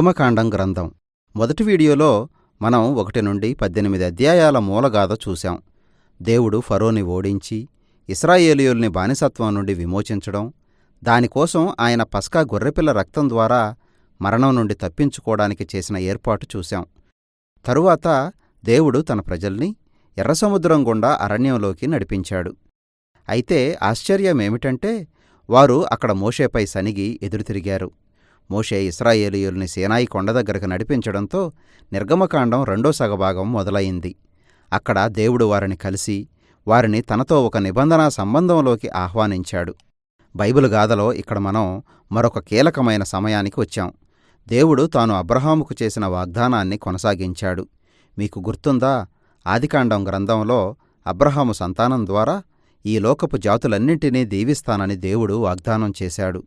నిర్గమకాండం గ్రంథం మొదటి వీడియోలో మనం 1 నుండి 18 అధ్యాయాల మూలగాథ చూశాం. దేవుడు ఫరోని ఓడించి ఇశ్రాయేలీయుల్ని బానిసత్వం నుండి విమోచించడం, దానికోసం ఆయన పస్కా గొర్రెపిల్ల రక్తం ద్వారా మరణం నుండి తప్పించుకోవడానికి చేసిన ఏర్పాటు చూశాం. తరువాత దేవుడు తన ప్రజల్ని ఎర్రసముద్రం గుండా అరణ్యంలోకి నడిపించాడు. అయితే ఆశ్చర్యమేమిటంటే వారు అక్కడ మోషేపై సనిగి ఎదురుతిరిగారు. మోషే ఇశ్రాయేలీయుల్ని సీనాయి కొండ దగ్గరకు నడిపించడంతో నిర్గమకాండం 2వ సగభాగం మొదలయింది. అక్కడ దేవుడు వారిని కలిసి వారిని తనతో ఒక నిబంధనా సంబంధంలోకి ఆహ్వానించాడు. బైబిలు గాథలో ఇక్కడ మనం మరొక కీలకమైన సమయానికి వచ్చాం. దేవుడు తాను అబ్రహాముకు చేసిన వాగ్దానాన్ని కొనసాగించాడు. మీకు గుర్తుందా? ఆదికాండం గ్రంథంలో అబ్రహాము సంతానం ద్వారా ఈ లోకపు జాతులన్నింటినీ దీవిస్తానని దేవుడు వాగ్దానం చేశాడు.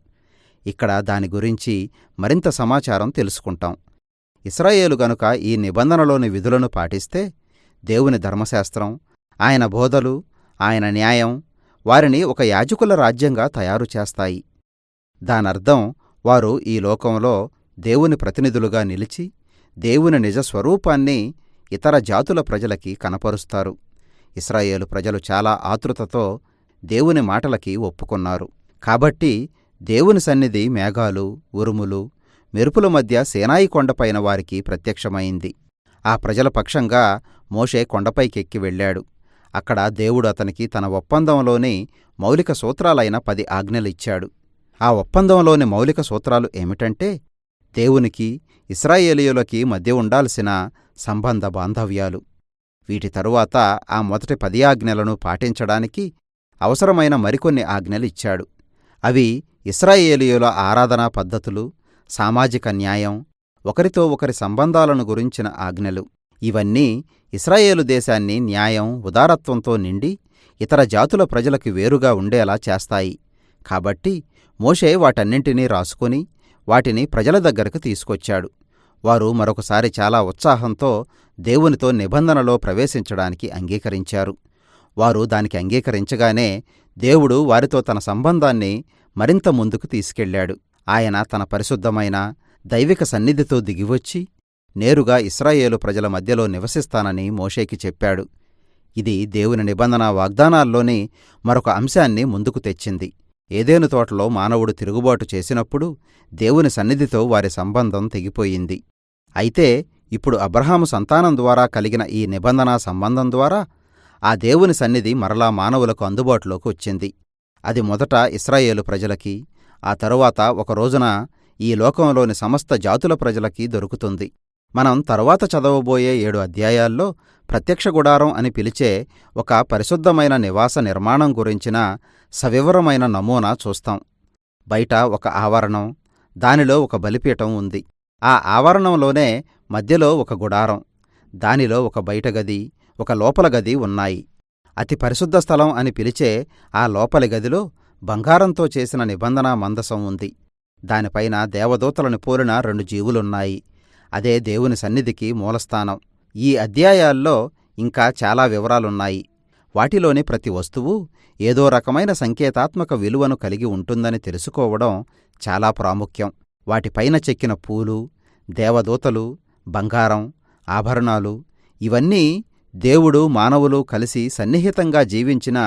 ఇక్కడ దాని గురించి మరింత సమాచారం తెలుసుకుంటాం. ఇశ్రాయేలు గనుక ఈ నిబంధనలోని విధులను పాటిస్తే దేవుని ధర్మశాస్త్రం, ఆయన బోధలు, ఆయన న్యాయం వారిని ఒక యాజకుల రాజ్యంగా తయారు చేస్తాయి. దానర్థం వారు ఈ లోకంలో దేవుని ప్రతినిధులుగా నిలిచి దేవుని నిజస్వరూపాన్ని ఇతర జాతుల ప్రజలకి కనపరుస్తారు. ఇశ్రాయేలు ప్రజలు చాలా ఆతృతతో దేవుని మాటలకి ఒప్పుకున్నారు. కాబట్టి దేవుని సన్నిధి మేఘాలు, ఉరుములు, మెరుపుల మధ్య సీనాయి కొండపైన వారికి ప్రత్యక్షమైంది. ఆ ప్రజల పక్షంగా మోషే కొండపైకెక్కి వెళ్ళాడు. అక్కడ దేవుడు అతనికి తన ఒప్పందంలోని మౌలిక సూత్రాలైన 10 ఆజ్ఞలిచ్చాడు. ఆ ఒప్పందంలోని మౌలిక సూత్రాలు ఏమిటంటే, దేవునికి ఇశ్రాయేలీయులకి మధ్య ఉండాల్సిన సంబంధ బాంధవ్యాలు. వీటి తరువాత ఆ మొదటి 10 ఆజ్ఞలను పాటించడానికి అవసరమైన మరికొన్ని ఆజ్ఞలిచ్చాడు. అవి ఇశ్రాయేలీయుల ఆరాధనా పద్ధతులు, సామాజిక న్యాయం, ఒకరితో ఒకరి సంబంధాలను గురించిన ఆజ్ఞలు. ఇవన్నీ ఇశ్రాయేలు దేశాన్ని న్యాయం, ఉదారత్వంతో నిండి ఇతర జాతుల ప్రజలకు వేరుగా ఉండేలా చేస్తాయి. కాబట్టి మోషే వాటన్నింటినీ రాసుకుని వాటిని ప్రజల దగ్గరకు తీసుకొచ్చాడు. వారు మరొకసారి చాలా ఉత్సాహంతో దేవునితో నిబంధనలో ప్రవేశించడానికి అంగీకరించారు. వారు దానికి అంగీకరించగానే దేవుడు వారితో తన సంబంధాన్ని మరింత ముందుకు తీసుకెళ్లాడు. ఆయన తన పరిశుద్ధమైన దైవిక సన్నిధితో దిగివచ్చి నేరుగా ఇశ్రాయేలు ప్రజల మధ్యలో నివసిస్తానని మోషేకి చెప్పాడు. ఇది దేవుని నిబంధన వాగ్దానాల్లోని మరొక అంశాన్ని ముందుకు తెచ్చింది. ఏదెను తోటలో మానవుడు తిరుగుబాటు చేసినప్పుడు దేవుని సన్నిధితో వారి సంబంధం తెగిపోయింది. అయితే ఇప్పుడు అబ్రహాము సంతానం ద్వారా కలిగిన ఈ నిబంధనా సంబంధం ద్వారా ఆ దేవుని సన్నిధి మరలా మానవులకు అందుబాటులోకి వచ్చింది. అది మొదట ఇశ్రాయేలు ప్రజలకి, ఆ తరువాత ఒక రోజున ఈ లోకంలోని సమస్త జాతుల ప్రజలకి దొరుకుతుంది. మనం తరువాత చదవబోయే 7 అధ్యాయాల్లో ప్రత్యక్ష గుడారం అని పిలిచే ఒక పరిశుద్ధమైన నివాస నిర్మాణం గురించిన సవివరమైన నమూనా చూస్తాం. బయట ఒక ఆవరణం, దానిలో ఒక బలిపీఠం ఉంది. ఆ ఆవరణంలోనే మధ్యలో ఒక గుడారం, దానిలో ఒక బయట గది, ఒక లోపల గది ఉన్నాయి. అతి పరిశుద్ధ స్థలం అని పిలిచే ఆ లోపలి గదిలో బంగారంతో చేసిన నిబంధనా మందసం ఉంది. దానిపైన దేవదూతలను పోలిన 2 జీవులున్నాయి. అదే దేవుని సన్నిధికి మూలస్థానం. ఈ అధ్యాయాల్లో ఇంకా చాలా వివరాలున్నాయి. వాటిలోని ప్రతి వస్తువు ఏదో రకమైన సంకేతాత్మక విలువను కలిగి ఉంటుందని తెలుసుకోవడం చాలా ప్రాముఖ్యం. వాటిపైన చెక్కిన పూలు, దేవదూతలు, బంగారం, ఆభరణాలు ఇవన్నీ దేవుడు, మానవులు కలిసి సన్నిహితంగా జీవించిన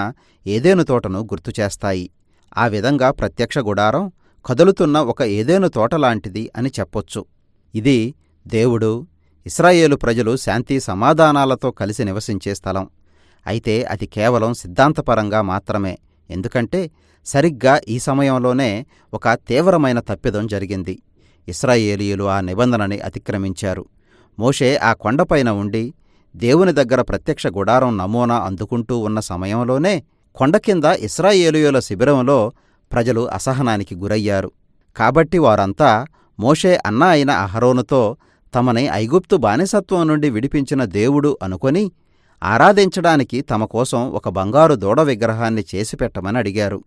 ఏదెను తోటను గుర్తుచేస్తాయి. ఆ విధంగా ప్రత్యక్ష గుడారం కదులుతున్న ఒక ఏదెను తోటలాంటిది అని చెప్పొచ్చు. ఇది దేవుడు, ఇశ్రాయేలు ప్రజలు శాంతి సమాధానాలతో కలిసి నివసించే స్థలం. అయితే అది కేవలం సిద్ధాంతపరంగా మాత్రమే. ఎందుకంటే సరిగ్గా ఈ సమయంలోనే ఒక తీవ్రమైన తప్పిదం జరిగింది. ఇశ్రాయేలీయులు ఆ నిబంధనని అతిక్రమించారు. మోషే ఆ కొండపైన ఉండి దేవుని దగ్గర ప్రత్యక్ష గుడారం నమూనా అందుకుంటూ ఉన్న సమయంలోనే కొండ కింద ఇశ్రాయేలీయుల శిబిరంలో ప్రజలు అసహనానికి గురయ్యారు. కాబట్టి వారంతా మోషే అన్న అయిన అహరోనుతో తమని ఐగుప్తు బానిసత్వం నుండి విడిపించిన దేవుడు అనుకొని ఆరాధించడానికి తమ కోసం ఒక బంగారు దూడ విగ్రహాన్ని చేసిపెట్టమని అడిగారు.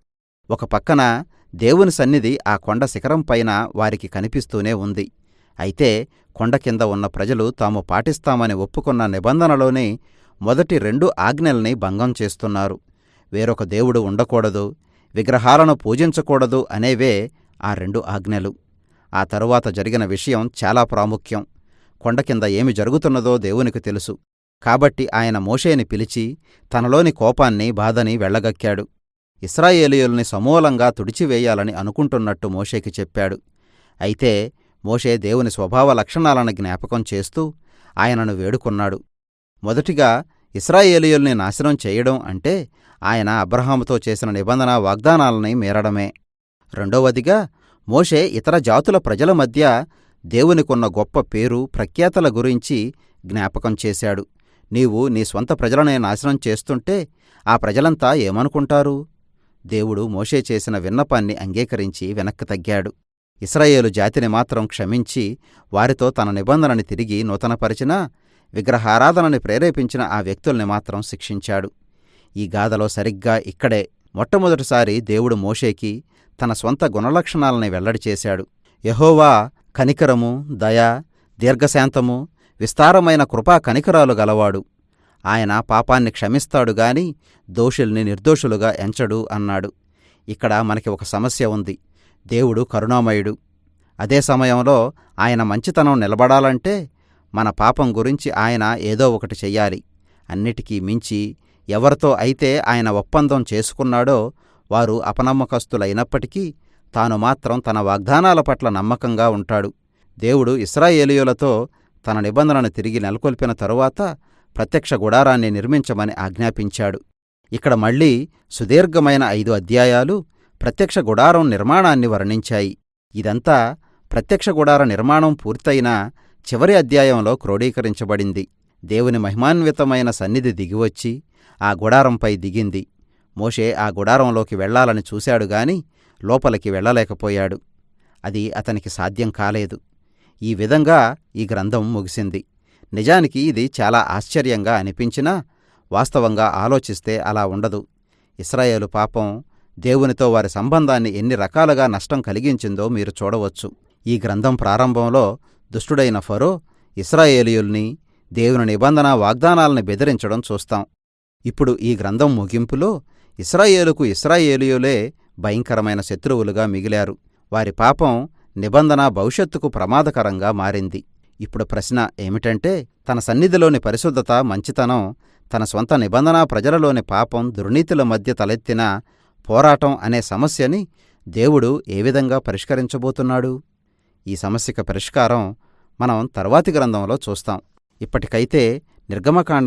ఒక పక్కన దేవుని సన్నిధి ఆ కొండ శిఖరంపైన వారికి కనిపిస్తూనే ఉంది. అయితే కొండ కింద ఉన్న ప్రజలు తాము పాటిస్తామని ఒప్పుకున్న నిబంధనలోని మొదటి 2 ఆజ్ఞల్ని భంగం చేస్తున్నారు. వేరొక దేవుడు ఉండకూడదు, విగ్రహాలను పూజించకూడదు అనేవే ఆ 2 ఆజ్ఞలు. ఆ తరువాత జరిగిన విషయం చాలా ప్రాముఖ్యం. కొండ కింద ఏమి జరుగుతున్నదో దేవునికి తెలుసు. కాబట్టి ఆయన మోషేని పిలిచి తనలోని కోపాన్ని, బాధని వెళ్ళగక్కాడు. ఇశ్రాయేలీయుల్ని సమూలంగా తుడిచివేయాలని అనుకుంటున్నట్టు మోషేకి చెప్పాడు. అయితే మోషే దేవుని స్వభావ లక్షణాలను జ్ఞాపకం చేస్తూ ఆయనను వేడుకున్నాడు. మొదటిగా ఇశ్రాయేలీయుల్ని నాశనం చేయడం అంటే ఆయన అబ్రహాముతో చేసిన నిబంధన వాగ్దానాలని మీరడమే. రెండవదిగా మోషే ఇతర జాతుల ప్రజల మధ్య దేవునికున్న గొప్ప పేరు, ప్రఖ్యాతల గురించి జ్ఞాపకం చేశాడు. నీవు నీ స్వంత ప్రజలనే నాశనం చేస్తుంటే ఆ ప్రజలంతా ఏమనుకుంటారు? దేవుడు మోషే చేసిన విన్నపాన్ని అంగీకరించి వెనక్కి తగ్గాడు. ఇశ్రాయేలు జాతిని మాత్రం క్షమించి వారితో తన నిబంధనని తిరిగి నూతనపరిచినా విగ్రహారాధనని ప్రేరేపించిన ఆ వ్యక్తుల్ని మాత్రం శిక్షించాడు. ఈ గాథలో సరిగ్గా ఇక్కడే మొట్టమొదటిసారి దేవుడు మోషేకి తన స్వంత గుణలక్షణాలని వెల్లడి చేశాడు. యెహోవా కనికరము, దయ, దీర్ఘశాంతము, విస్తారమైన కృపా కనికరాలు గలవాడు. ఆయన పాపాన్ని క్షమిస్తాడుగాని దోషుల్ని నిర్దోషులుగా ఎంచడు అన్నాడు. ఇక్కడ మనకి ఒక సమస్య ఉంది. దేవుడు కరుణామయుడు. అదే సమయంలో ఆయన మంచితనం నిలబడాలంటే మన పాపం గురించి ఆయన ఏదో ఒకటి చెయ్యాలి. అన్నిటికీ మించి ఎవరితో అయితే ఆయన ఒప్పందం చేసుకున్నాడో వారు అపనమ్మకస్తులైనప్పటికీ తాను మాత్రం తన వాగ్దానాల పట్ల నమ్మకంగా ఉంటాడు. దేవుడు ఇశ్రాయేలీయులతో తన నిబంధనను తిరిగి నెలకొల్పిన తరువాత ప్రత్యక్ష గుడారాన్ని నిర్మించమని ఆజ్ఞాపించాడు. ఇక్కడ మళ్లీ సుదీర్ఘమైన 5 అధ్యాయాలు ప్రత్యక్ష గుడారం నిర్మాణాన్ని వర్ణించాయి. ఇదంతా ప్రత్యక్ష గుడార నిర్మాణం పూర్తయిన చివరి అధ్యాయంలో క్రోడీకరించబడింది. దేవుని మహిమాన్వితమైన సన్నిధి దిగివచ్చి ఆ గుడారంపై దిగింది. మోషే ఆ గుడారంలోకి వెళ్లాలని చూశాడుగాని లోపలికి వెళ్లలేకపోయాడు. అది అతనికి సాధ్యం కాలేదు. ఈ విధంగా ఈ గ్రంథం ముగిసింది. నిజానికి ఇది చాలా ఆశ్చర్యంగా అనిపించినా వాస్తవంగా ఆలోచిస్తే అలా ఉండదు. ఇశ్రాయేలు పాపం దేవునితో వారి సంబంధాన్ని ఎన్ని రకాలుగా నష్టం కలిగించిందో మీరు చూడవచ్చు. ఈ గ్రంథం ప్రారంభంలో దుష్టుడైన ఫరో ఇశ్రాయేలీయుల్ని, దేవుని నిబంధన వాగ్దానాలను బెదిరించడం చూస్తాం. ఇప్పుడు ఈ గ్రంథం ముగింపులో ఇశ్రాయేలీయులే భయంకరమైన శత్రువులుగా మిగిలారు. వారి పాపం నిబంధన భవిష్యత్తుకు ప్రమాదకరంగా మారింది. ఇప్పుడు ప్రశ్న ఏమిటంటే, తన సన్నిధిలోని పరిశుద్ధత, మంచితనం, తన స్వంత నిబంధనా ప్రజలలోని పాపం, దుర్నీతుల మధ్య తలెత్తిన పోరాటం అనే సమస్యని దేవుడు ఏ విధంగా పరిష్కరించబోతున్నాడు? ఈ సమస్యకు పరిష్కారం మనం తర్వాతి గ్రంథంలో చూస్తాం. ఇప్పటికైతే నిర్గమకాండ